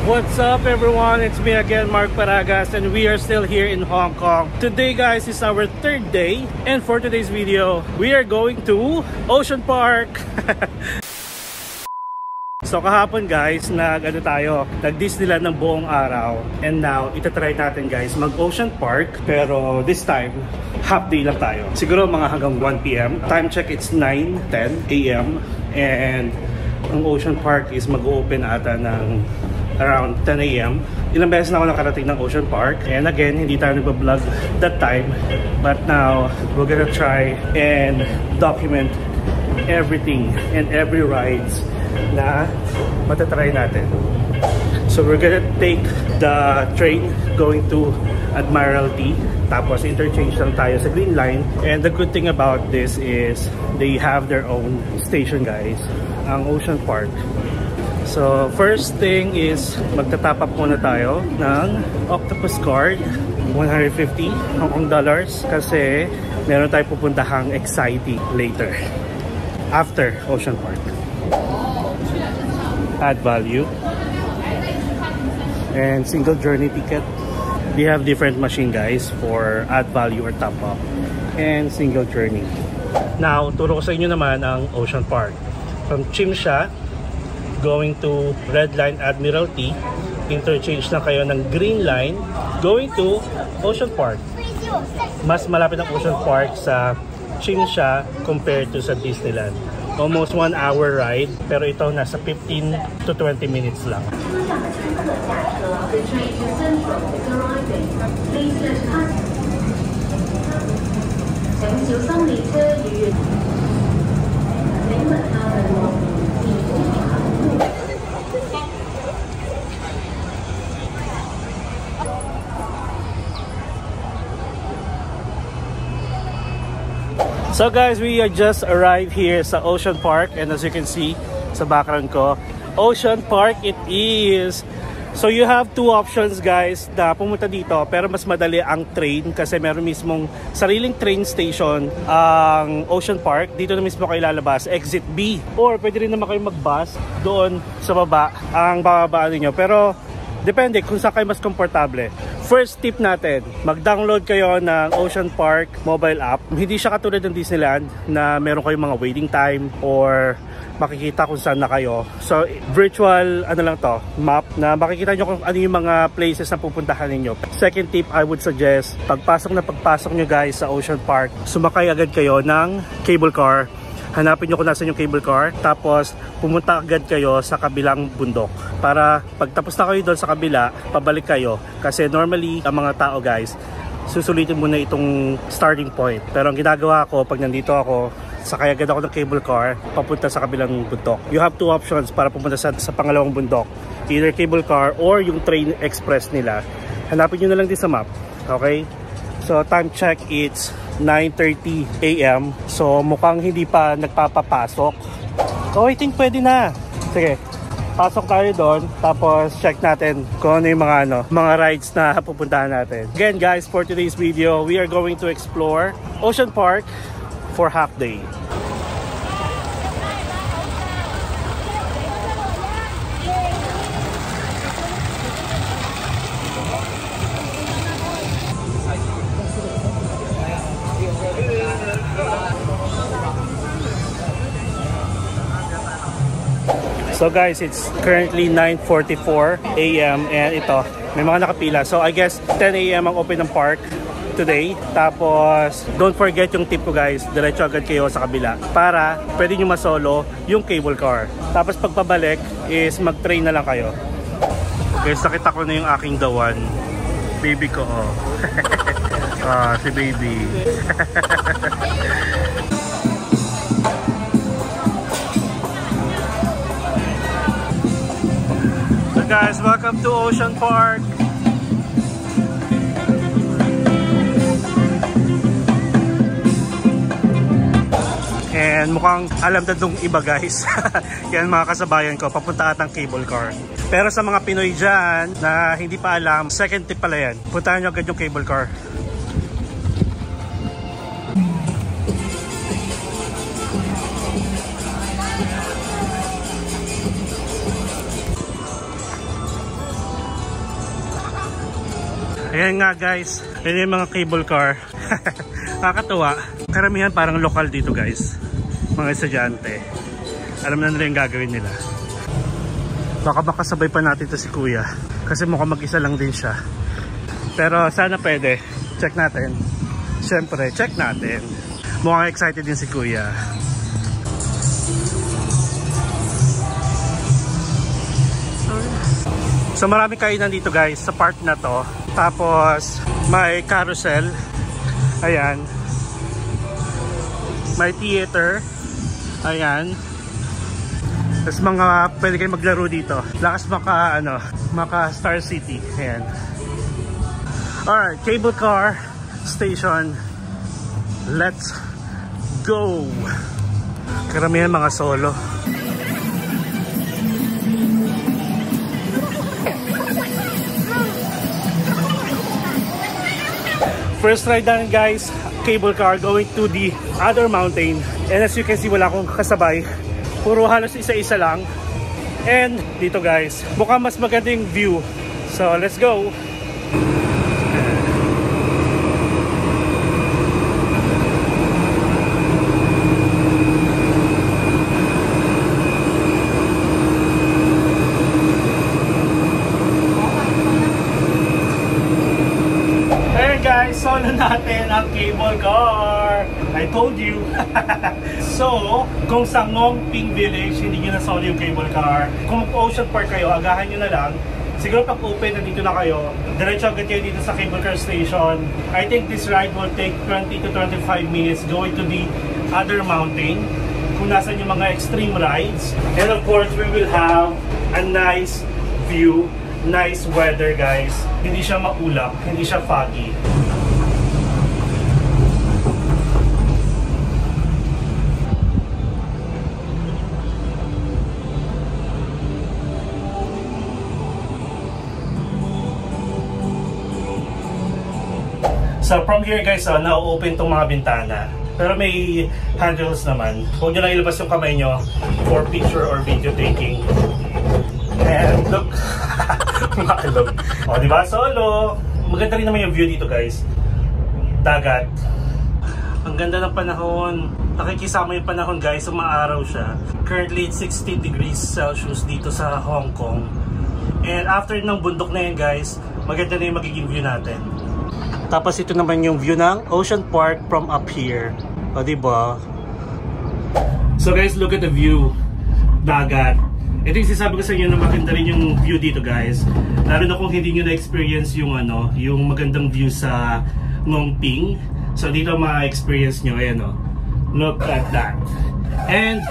What's up everyone, it's me again, Mark Paragas, and we are still here in Hong Kong. Today guys is our third day, and for today's video we are going to Ocean Park. So kahapon guys, nag-Disneyland ng buong araw, and now itatry natin guys mag Ocean Park, pero this time half day lang tayo. Siguro mga hanggang 1 PM. Time check, it's 9:10 AM, and ang Ocean Park is mag-open ata ng around 10 AM. Ilang beses na ako nakarating ng Ocean Park, and again, hindi tayo nagpa-vlog that time, but now we're gonna try and document everything and every rides na matatry natin. So we're gonna take the train going to Admiralty, tapos interchange lang tayo sa Green Line. And the good thing about this is they have their own station guys, ang Ocean Park. So first thing is magtatap up muna tayo ng Octopus card, 150 Hong Kong dollars, kasi meron tayong pupuntahang exciting later after Ocean Park. Add value and single journey ticket. They have different machine guys for add value or top up and single journey. Now turo ko sa inyo naman ang Ocean Park. From Tsim Sha going to Red Line Admiralty, interchange na kayo ng Green Line going to Ocean Park. Mas malapit ang Ocean Park sa Tsim Sha compared to sa Disneyland. Almost 1 hour ride, pero ito nasa 15 to 20 minutes lang. So guys, we just arrived here sa Ocean Park, and as you can see sa background ko, Ocean Park it is. So you have two options guys na pumunta dito, pero mas madali ang train kasi meron mismong sariling train station ang Ocean Park. Dito na mismo kayo lalabas, exit B, or pwede rin naman kayo mag-bus doon sa baba ang bababaan niyo, pero depende kung saan kayo mas komportable. First tip natin, mag-download kayo ng Ocean Park mobile app. Hindi siya katulad ng Disneyland na meron kayong mga waiting time or makikita kung saan na kayo. So virtual lang to, map na makikita nyo kung ano yung mga places na pupuntahan ninyo. Second tip, I would suggest, pagpasok nyo guys sa Ocean Park, sumakay agad kayo ng cable car. Hanapin nyo kung nasan yung cable car, tapos pumunta agad kayo sa kabilang bundok para pagtapos na kayo doon sa kabila, pabalik kayo. Kasi normally ang mga tao guys, susulitin muna itong starting point, pero ang ginagawa ko pag nandito ako, sakay agad ako ng cable car papunta sa kabilang bundok. You have two options para pumunta sa pangalawang bundok, either cable car or yung train express nila. Hanapin nyo na lang din sa map. Okay, so time check, it's 9:30 AM. So mukhang hindi pa nagpapapasok. Oh, I think pwede na. Sige, pasok tayo doon, tapos check natin kung ano yung mga rides na pupuntahan natin. Again guys, for today's video, we are going to explore Ocean Park for half day. So guys, it's currently 9:44 AM and ito, may mga nakapila. So I guess 10 AM ang open ng park today. Tapos don't forget yung tip ko guys, diretso agad kayo sa kabila para pwede nyo masolo yung cable car. Tapos pagpabalik is mag-train na lang kayo. Guys, nakita ko na yung aking dawan. Baby ko, oh. Si baby. Guys, welcome to Ocean Park. And mukhang alam na itong iba guys. Yan mga kasabayan ko, papunta atang cable car. Pero sa mga Pinoy dyan na hindi pa alam, second tip pala yan, puntahan nyo agad yung cable car. Ayan nga guys, yun yung mga cable car. Nakakatuwa. Karamihan parang lokal dito guys. Mga estudyante. Alam na nila yung gagawin nila. Baka makasabay pa natin to si kuya. Kasi mukhang mag-isa lang din siya. Pero sana pwede. Check natin. Siyempre, check natin. Mukhang excited din si kuya. So maraming kainan dito guys sa park na to. Tapos may carousel. Ayan. May theater. Ayan. Tapos mga pwede kayo maglaro dito. Lakas maka Star City. Ayan. Alright, cable car station. Let's go. Karamihan mga solo. First ride natin guys, cable car going to the other mountain. And as you can see, wala akong kasabay. Puro halos isa-isa lang. And dito guys, mukhang mas magandang view. So let's go! Guys, solo natin ang cable car. I told you. So, kung sa Ngong-Ping Village, hindi nyo na solo yung cable car. Kung Ocean Park kayo, agahan nyo na lang. Siguro pag open, nandito na kayo. Diretso agad kayo dito sa cable car station. I think this ride will take 20 to 25 minutes going to the other mountain. Kung nasan yung mga extreme rides. And of course, we will have a nice view. Nice weather guys. Hindi siya maulap, hindi siya foggy. So from here guys, na-open tong mga bintana. Pero may handles naman. Huwag nyo lang ilabas yung kamay nyo for picture or video taking. And look, makalog. O, diba? Solo. Maganda rin naman yung view dito, guys. Dagat. Ang ganda ng panahon. Nakikisama yung panahon, guys. Umaaraw siya. Currently, it's 60 degrees Celsius dito sa Hong Kong. And after ng bundok na yun, guys, maganda na yung magiging view natin. Tapos ito naman yung view ng Ocean Park from up here. O, diba? So, guys, look at the view. Dagat. Ito yung sinasabi ko sa inyo na maganda rin yung view dito guys. Lalo na kung hindi nyo na-experience yung yung magandang view sa Ngong-Ping. So dito ma-experience nyo, ayan o. Look at that. And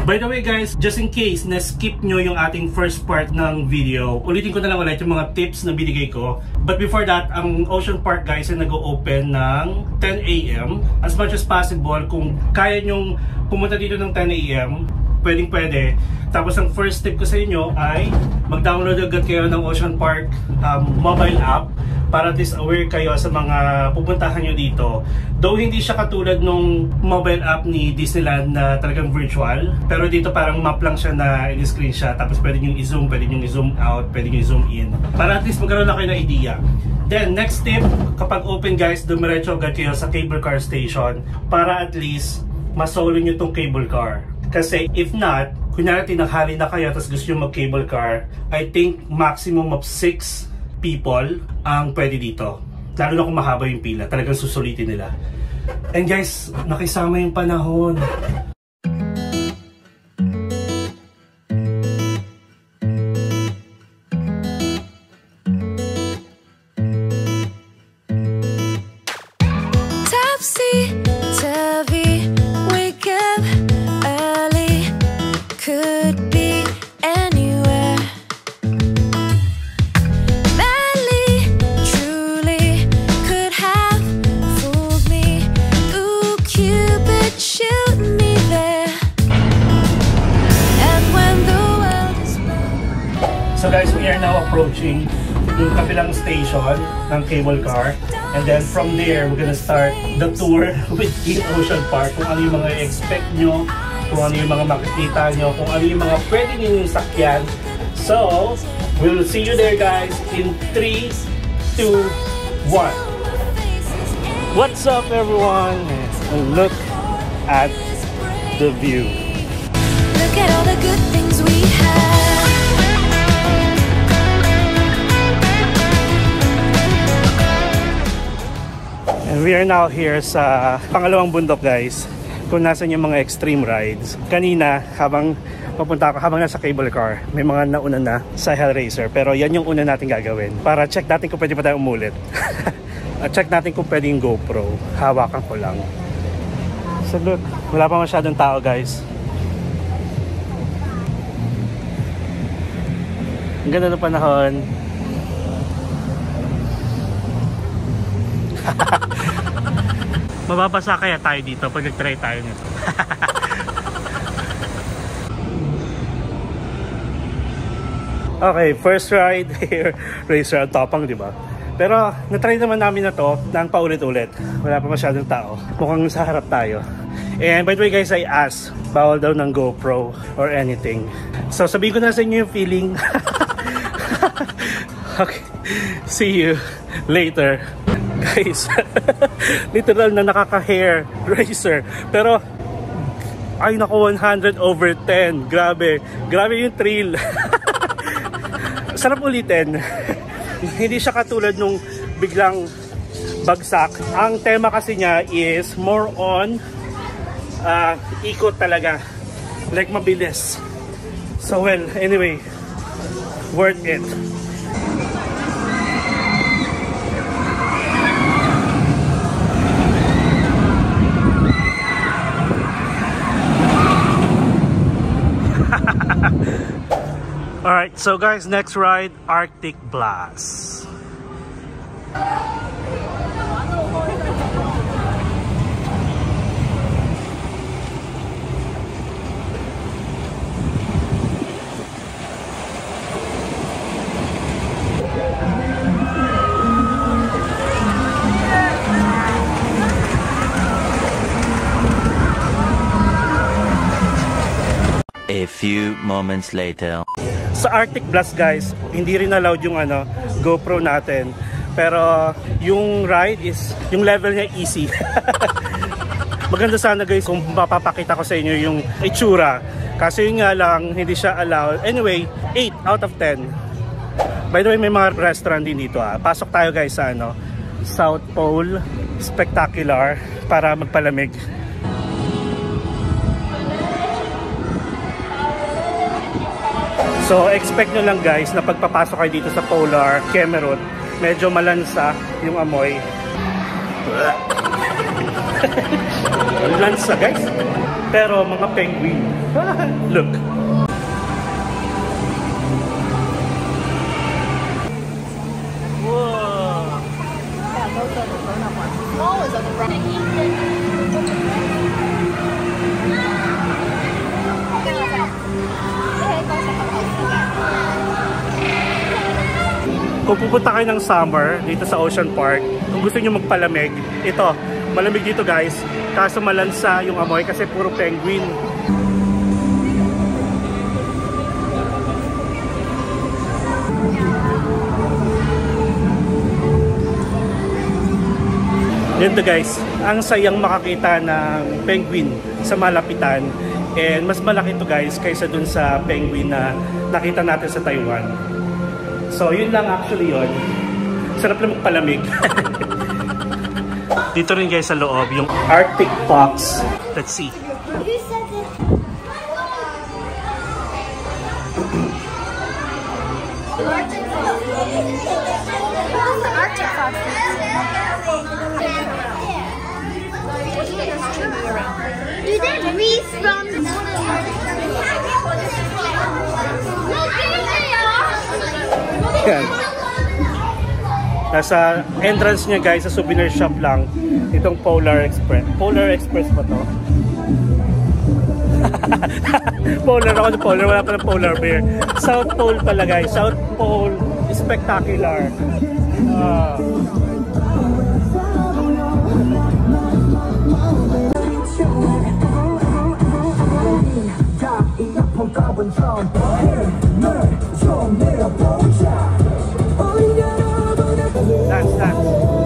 by the way guys, just in case na-skip nyo yung ating first part ng video, ulitin ko na lang ulit yung mga tips na binigay ko. But before that, ang Ocean Park guys ay nag-open ng 10 AM. As much as possible, kung kaya nyong pumunta dito ng 10 AM, pwedeng-pwede. Tapos ang first tip ko sa inyo ay mag-download agad kayo ng Ocean Park mobile app para at least aware kayo sa mga pupuntahan nyo dito. Though hindi siya katulad nung mobile app ni Disneyland na talagang virtual, pero dito parang map lang siya na in-screenshot. Tapos pwede nyo i-zoom, pwede nyo i-zoom out, pwede nyo i-zoom in. Para at least magkaroon na kayo ng idea. Then next tip, kapag open guys, dumiretso agad kayo sa cable car station para at least masolo nyo tong cable car. Kasi if not, kunyari tinanghali na kayo tapos gusto nyo mag-cable car, I think maximum of 6 people ang pwede dito. Lalo na kung mahaba yung pila, talagang susulitin nila. And guys, nakisama yung panahon. So guys, we are now approaching yung kabilang station ng cable car. And then from there, we're gonna start the tour within Ocean Park. Kung ano yung mga expect nyo, kung ano yung mga makikita nyo, kung ano yung mga pwede nyo yung sakyan. So, we'll see you there guys in 3, 2, one. What's up, everyone? And look at the view. Look at all the good things we have. And we are now here sa pangalawang bundok, guys. Kung nasan yung mga extreme rides. Kanina, habang papunta ako, habang nasa cable car, may mga nauna na sa Hellraiser. Pero yan yung una natin gagawin. Para check natin kung pwede pa tayo umulit. At check natin kung pwede yung GoPro. Hawakan ko lang. So look, wala pa masyadong tao, guys. Ang ganda ng panahon. Mababasa kaya tayo dito pag nag-try tayo nito. Okay, first ride here, Racer ang topang, di ba? Pero na-try naman namin na to ng paulit-ulit. Wala pa masyadong tao. Mukhang sa harap tayo. And by the way, guys, I asked, bawal daw ng GoPro or anything. So sabihin ko na sa inyo yung feeling. Okay, see you later. Guys, literal na nakaka-hair racer. Pero ay naku, 100/10. Grabe yung thrill. Sarap ulitin. Hindi siya katulad nung biglang bagsak. Ang tema kasi niya is more on ikot talaga, like mabilis. So well, anyway, worth it. Alright, so guys, next ride, Arctic Blast. A few moments later. Sa Arctic Blast, guys, hindi rin allowed yung GoPro natin. Pero yung ride is, yung level niya easy. Maganda sana, guys, kung mapapakita ko sa inyo yung itsura. Kasi yun nga lang, hindi siya allowed. Anyway, 8 out of 10. By the way, may mga restaurant din dito. Pasok tayo, guys, sa South Pole Spectacular para magpalamig. So expect nyo lang, guys, na pagpapasok kayo dito sa Polar Cameron, medyo malansa yung amoy. Lansa, guys. Pero mga penguin. Look. Whoa. Yeah, those are the grown-up ones. Small is on the right. Kung pupunta kayo ng summer dito sa Ocean Park, kung gusto nyo magpalamig, ito, malamig dito, guys. Kaso malansa yung amoy kasi puro penguin. Ganito, guys, ang sayang makakita ng penguin sa malapitan. And mas malaki to, guys, kaysa dun sa penguin na nakita natin sa Taiwan. So yun lang actually yun. Sarap lang magpalamig. Dito rin, guys, sa loob yung Arctic Fox. Let's see. Do they breathe from the Yan. Nasa entrance niya, guys, sa souvenir shop lang. Itong Polar Express. Polar Express ba to? Polar ako ng Polar. Wala pa ng Polar Bear. South Pole pala, guys. South Pole Spectacular. Dance, dance.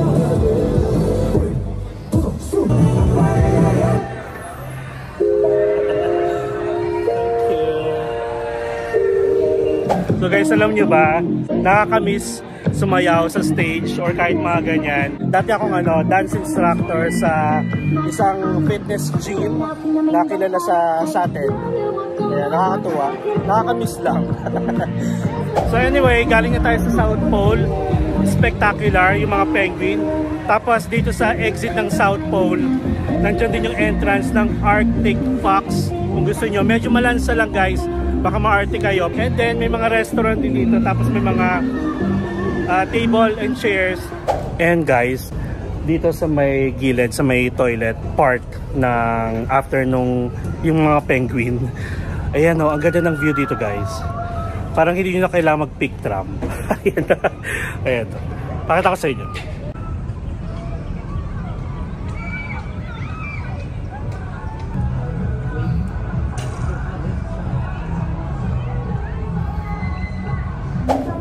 Guys, alam nyo ba, nakakamiss sumayaw sa stage or kahit mga ganyan. Dati akong dance instructor sa isang fitness gym na kilala sa atin. Kaya nakakatuwa. Nakakamiss lang. So anyway, galing na tayo sa South Pole. Spectacular yung mga penguin. Tapos dito sa exit ng South Pole, nandiyan din yung entrance ng Arctic Fox. Kung gusto nyo, medyo malansa lang guys. Baka ma-Arctic kayo. And then may mga restaurant din dito. Tapos may mga table and chairs. And guys, dito sa may gilid, sa may toilet part ng after nung yung mga penguin. Ayan ang ganda ng view dito guys. Parang hindi nyo na kailangan mag-pick tram. Ayan. Ayan. Pakita ko sa inyo.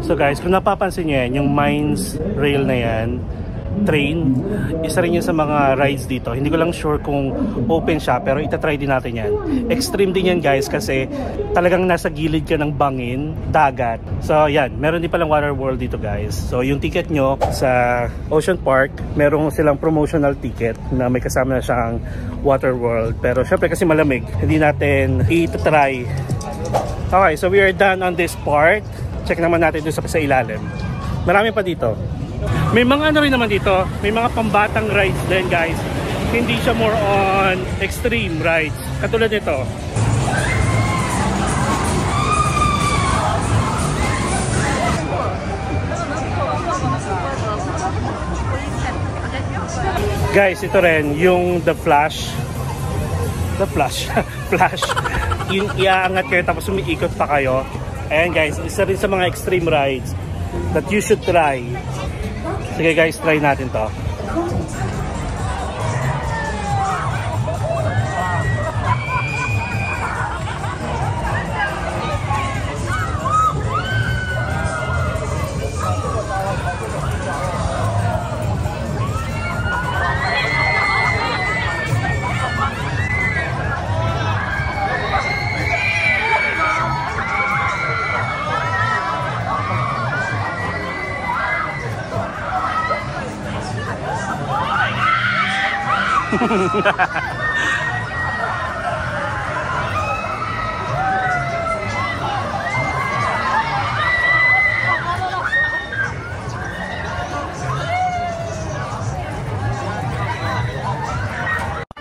So guys, kung napapansin nyo yan, yung Mines Rail na yan, train, isa rin yun sa mga rides dito. Hindi ko lang sure kung open siya, pero itatry din natin yan. Extreme din yan guys, kasi talagang nasa gilid ka ng bangin, dagat. So yan, meron din palang water world dito guys. So yung ticket nyo sa Ocean Park, meron silang promotional ticket na may kasama na siyang water world. Pero syempre kasi malamig, hindi natin itatry. Okay, so we are done on this part. Check naman natin doon sa ilalim. Marami pa dito. May mga rin naman dito. May mga pambatang rides din guys. Hindi siya more on extreme rides. Katulad nito. Guys, ito rin yung The Flash. The Flash. Flash. Yung iaangat kayo tapos umiikot pa kayo. Ayan guys, isa rin sa mga extreme rides that you should try. Sige guys, try natin to.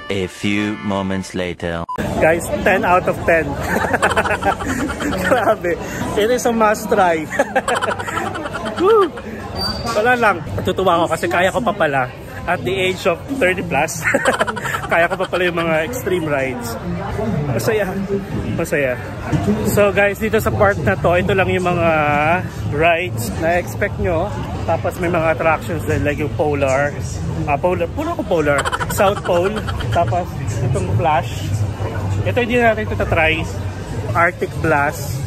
A few moments later. Guys, 10 out of 10. Grabe. It is a must try. Wala lang. Tutuwa ako kasi kaya ko pa pala. At the age of 30 plus, kaya ko pa pala yung mga extreme rides. Masaya. Masaya. So guys, dito sa part na to, ito lang yung mga rides na expect nyo. Tapos may mga attractions din like yung Polar. Puro ko Polar. South Pole. Tapos itong Flash. Ito hindi natin ito try. Arctic Blast.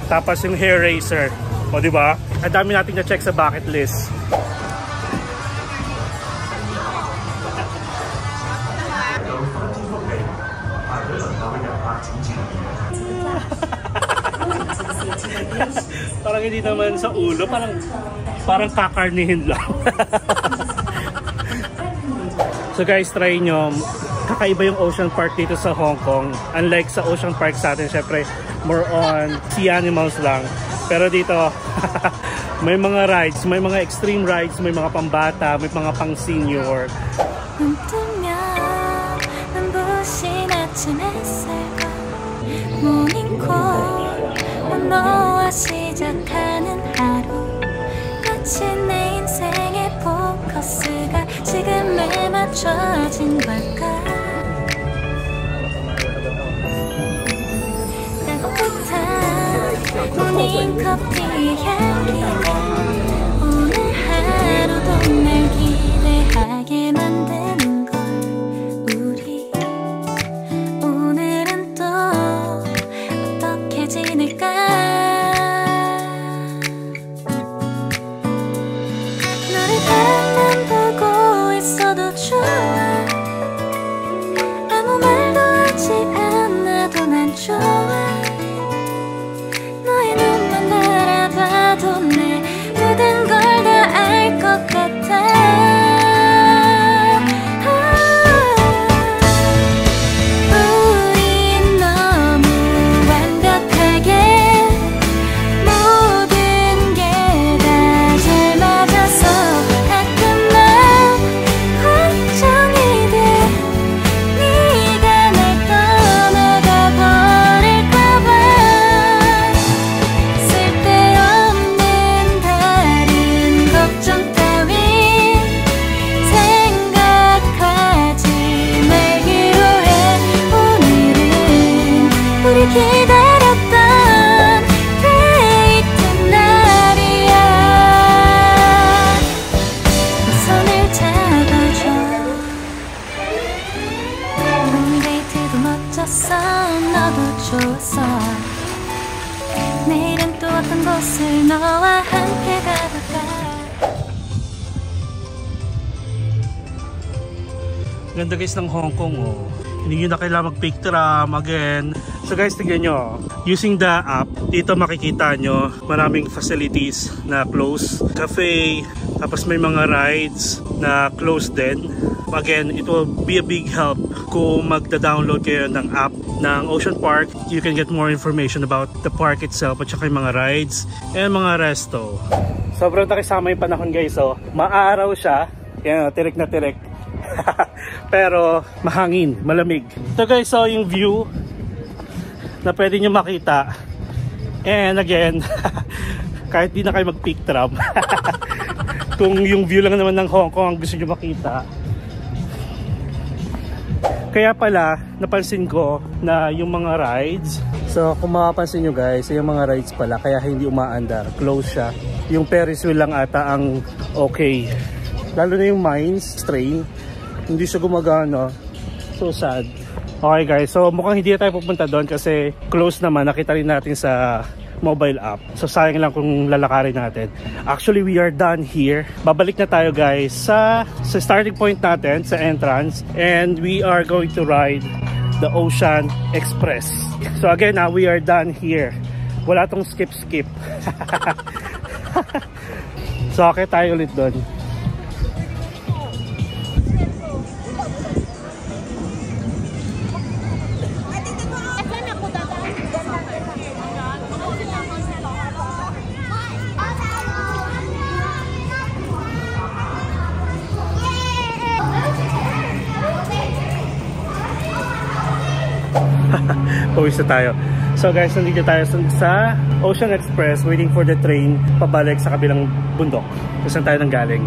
Tapos yung Hair Racer. O diba? Ang dami natin na-check sa bucket list. Parang hindi naman sa ulo, parang kakarnihin lang. So guys, try nyo. Kakaiba yung Ocean Park dito sa Hong Kong. Unlike sa Ocean Park sa atin, syempre more on sea animals lang. Pero dito, may mga rides, may mga extreme rides, may mga pambata, may mga pang senior. 너와 시작하는 하루 마치 내 인생의 포커스가 지금에 맞춰진 걸까 따뜻한 모닝커피의 향기가 오늘 하루도 날 기대하게 만드는 걸 우리 오늘은 또 어떻게 지낼까 아무 말도 하지 않아도 난 좋아 너의 눈만 바라봐 Ganda guys ng Hong Kong, oh. Hindi nyo na kailangan mag-picture again. So guys, tignan nyo. Using the app, dito makikita nyo maraming facilities na close. Cafe, tapos may mga rides na close din. Again, it will be a big help kung magda-download kayo ng app ng Ocean Park. You can get more information about the park itself at saka yung mga rides and mga resto. Sobrang takisama yung panahon guys, oh. Maaraw siya. Yan, tirik na tirik. Pero mahangin, malamig. Ito guys, so yung view na pwede nyo makita. And again, kahit di na kayo mag-pick tram, kung yung view lang naman ng Hong Kong ang gusto nyo makita. Kaya pala, napansin ko na yung mga rides, so kung mapapansin nyo guys, yung mga rides pala, kaya hindi umaandar, close siya. Yung Ferris wheel lang ata ang okay. Lalo na yung Mines train, hindi siya gumagana. So sad. Okay guys, so mukhang hindi tayo pupunta doon kasi close naman, nakita rin natin sa mobile app. So sayang lang kung lalakarin natin. Actually, we are done here. Babalik na tayo guys sa starting point natin, sa entrance. And we are going to ride the Ocean Express. So again, we are done here. Wala tong skip. So okay tayo ulit doon. Pawis na tayo. So guys, nandito tayo sa Ocean Express waiting for the train pabalik sa kabilang bundok. Kung saan tayo nang galing.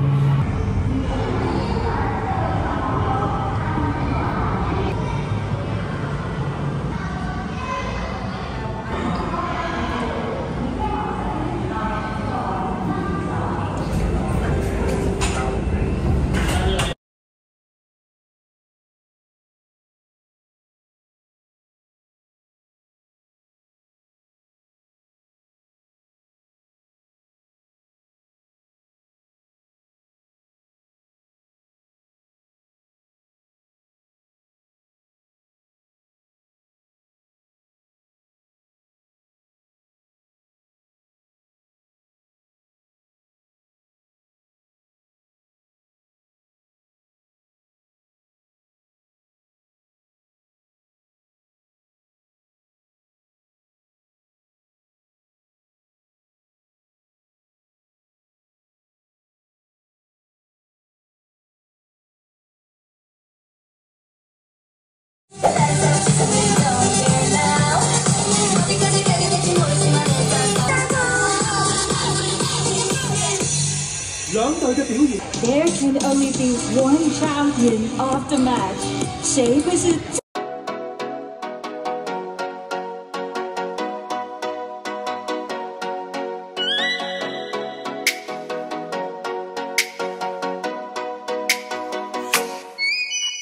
There can only be one champion of the match. 谁会是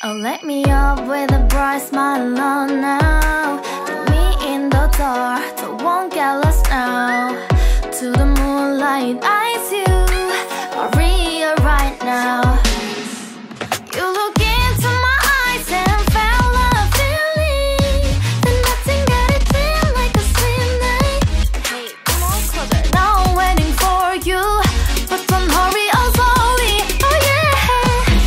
Oh, let me up with a bright smile on now. Put me in the dark, so won't get lost now. To the moonlight, I see you, Maria, right now. You look into my eyes and felt a feeling that nothing got it feel like a slim night. Hey, come on closer, now I'm waiting for you, but don't hurry, oh slowly. Oh yeah,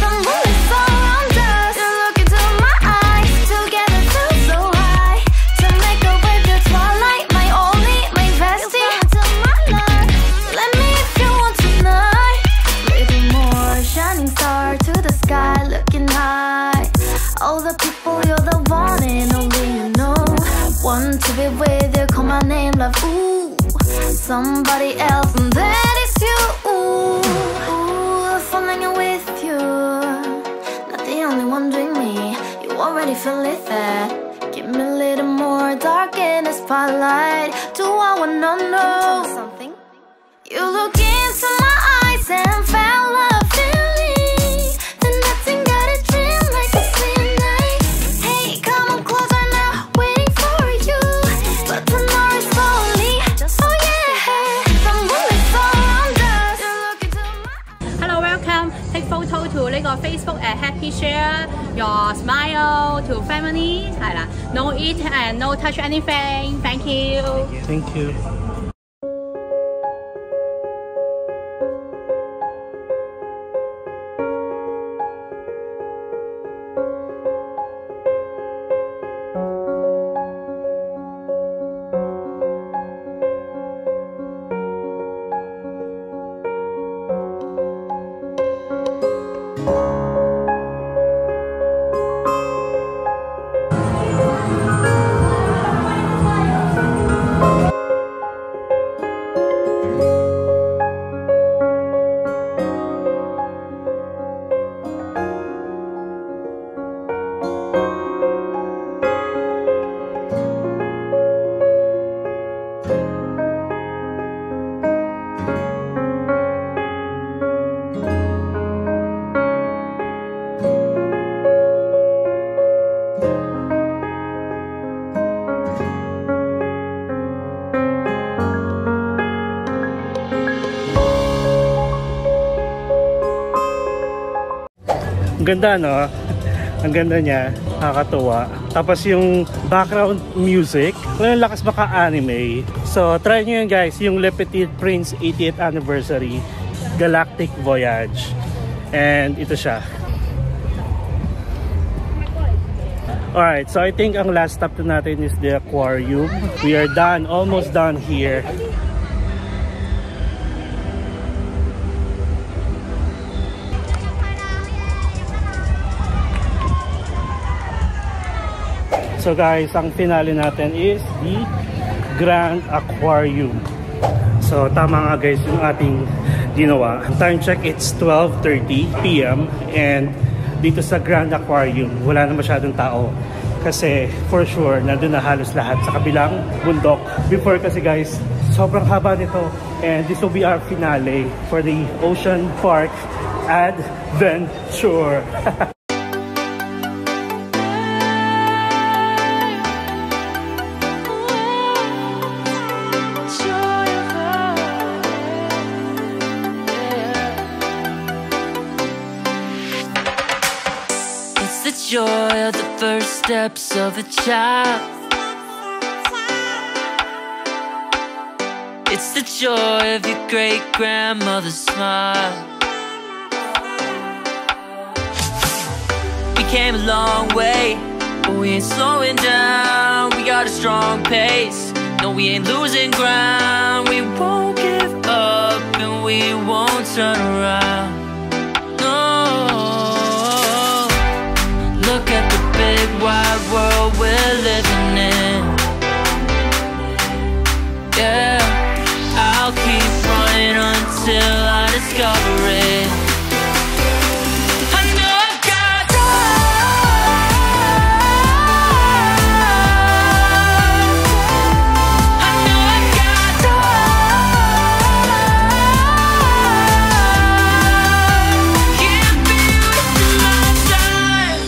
the moon is around us. You look into my eyes, together feel so high. To make a way through twilight, my only, my bestie. Into my life, let me if you want tonight. Little more shining star to the sky, looking high. All the people, you're the one and only you know. Want to be with you, call my name, love, ooh. Somebody else, and that is you, ooh. Falling in with you, not the only one doing me. You already feel it there. Give me a little more dark in the spotlight. Do I wanna know something? You look into my eyes and felt a feeling that nothing got a dream like a slim night. Hey, come on closer now, waiting for you, but tomorrow is slowly. Oh yeah, the moon is around us. take photo to 呢個 Facebook happy share your smile to family 係啦 ，no eat and no touch anything. Thank you. Thank you. Ang ganda, no? Ang ganda niya, nakakatuwa. Tapos yung background music, walang lakas baka anime. So try nyo yun guys, yung Le Petit Prince 80th Anniversary Galactic Voyage. And ito siya. Alright, so I think ang last stop na natin is the aquarium. We are done, almost done here. So guys, ang finale natin is the Grand Aquarium. So tama nga guys yung ating ginawa. Time check, it's 12:30 PM and dito sa Grand Aquarium wala na masyadong tao. Kasi for sure nandun na halos lahat sa kabilang bundok. Before kasi guys, sobrang haba nito and this will be our finale for the Ocean Park Adventure. Joy of the first steps of a child. It's the joy of your great-grandmother's smile. We came a long way, but we ain't slowing down. We got a strong pace, no we ain't losing ground. We won't give up and we won't turn around. Look at the big wide world we're living in. Yeah, I'll keep running until I discover it. I know I've got drive. I know I've got drive. Can't be wasting my time.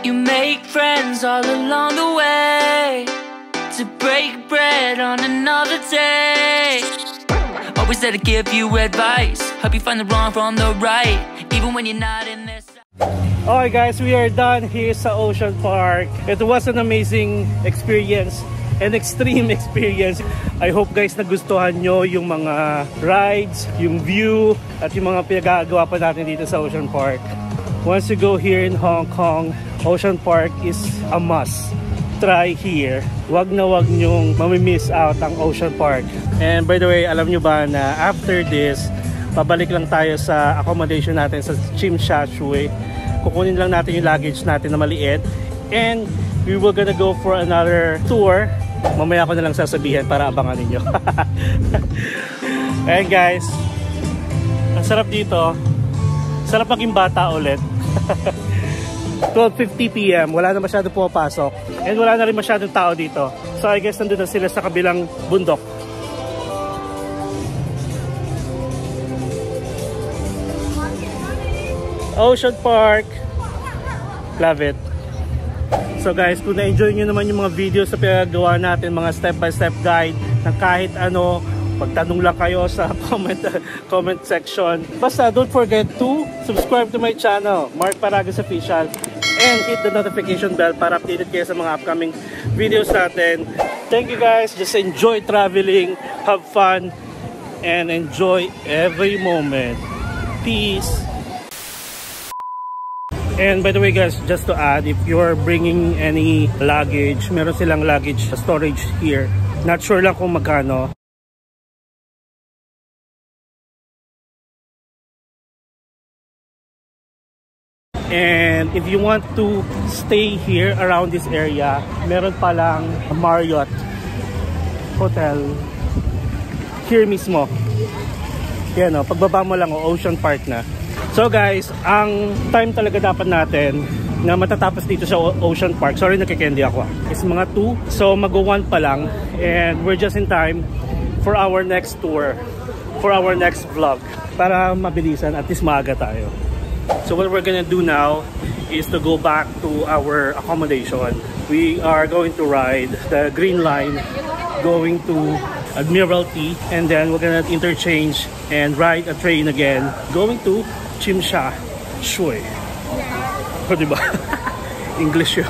You make friends all along the way, to break bread on another day. Always there to give you advice, help you find the wrong from the right, even when you're not in this. Alright guys, we are done here sa Ocean Park. It was an amazing experience, an extreme experience. I hope guys nagustuhan nyo yung mga rides, yung view, at yung mga pinagagawa pa natin dito sa Ocean Park. Once you go here in Hong Kong, Ocean Park is a must. Try here. Wag na wag nyong mamimiss out ang Ocean Park. And by the way, alam nyo ba na after this, pabalik lang tayo sa accommodation natin sa Tsim Sha Tsui. Kukunin lang natin yung luggage natin na maliit. And we will gonna go for another tour. Mamaya ko na lang sasabihin para abangan ninyo. And guys, ang sarap dito. Sarap maging bata ulit. 12:50 PM, wala na masyadong pumapasok and wala na rin masyadong tao dito. So I guess nandun na sila sa kabilang bundok. Ocean Park, love it. So guys, kung na-enjoy nyo naman yung mga videos na pinagawa natin, mga step-by-step guide ng kahit ano, Magtanong lang kayo sa comment section. Basta don't forget to subscribe to my channel, Mark Paragas Official, and hit the notification bell para updated kayo sa mga upcoming videos natin. Thank you guys. Just enjoy traveling, have fun, and enjoy every moment. Peace. And by the way guys, just to add, if you're bringing any luggage, meron silang luggage storage here. Not sure lang kung magkano. And if you want to stay here around this area, meron palang Marriott Hotel here mismo. Yan o, pagbaba mo lang o, Ocean Park na. So guys, ang time talaga dapat natin na matatapos dito sa Ocean Park, sorry nakikendi ako, is mga 2. So mag-1 pa lang, and we're just in time for our next tour, for our next vlog, para mabilisan, at least maaga tayo. So what we're gonna do now is to go back to our accommodation. We are going to ride the Green Line going to Admiralty, and then we're gonna interchange and ride a train again going to Tsim Sha Tsui. O diba? English yun.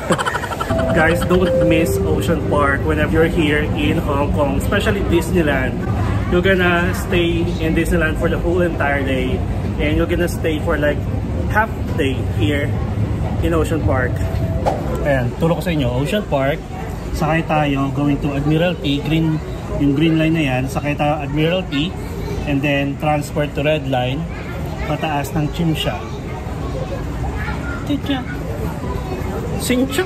Guys, don't miss Ocean Park whenever you're here in Hong Kong, especially Disneyland. You're gonna stay in Disneyland for the whole entire day, and you're gonna stay for like half day here in Ocean Park. Ayan, turo ko sa inyo, Ocean Park, sakay tayo going to Admiralty, yung green line na yan, sakay tayo Admiralty, and then transport to Red Line, pataas ng Tsim Sha. Sincha.